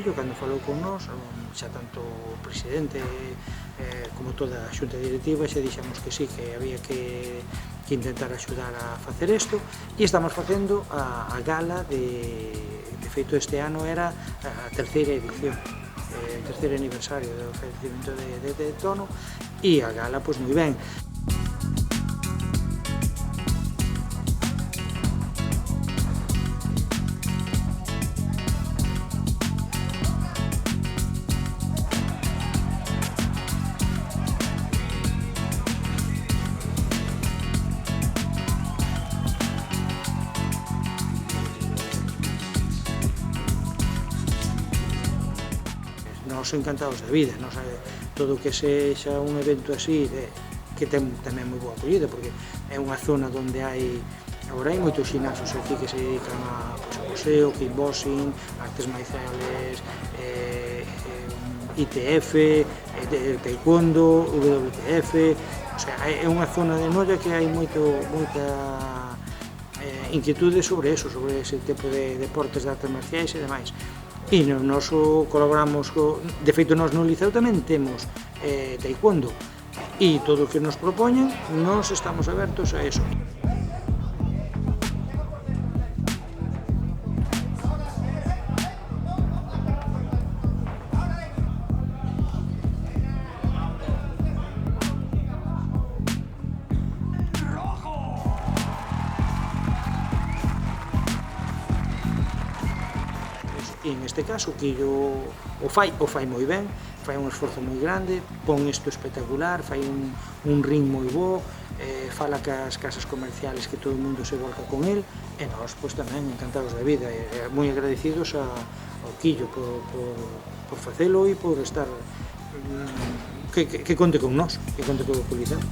Quillo, cando falou con nós, xa tanto o presidente como toda a xunta directiva, xa dixemos que sí, que había que intentar axudar a facer isto, e estamos facendo a gala de feito este ano era a terceira edición, o terceiro aniversario do falecimento de Tono, e a gala, pois, moi ben. Nos encantados da vida, todo o que sexa un evento así, que ten tamén moi boa acollida, porque é unha zona onde agora hai moitos xinasios aquí que se dedican a boxeo, kickboxing, artes marciales, ITF, taekwondo, WTF, o sea, é unha zona de Noia que hai moita inquietude sobre eso, sobre ese tipo de deportes de artes marciais e demais. E no noso colaboramos, de feito nós no Liceo tamén temos taekwondo, e todo o que nos propoñen, nós estamos abertos a eso. E neste caso, o Quillo o fai moi ben, fai un esforzo moi grande, pon isto espectacular, fai un ring moi bo, fala cas casas comerciales que todo o mundo se volca con el, e nós, pois, tamén encantados da vida, e moi agradecidos ao Quillo por facelo e por estar, que conte con nós, que conte co Liceo.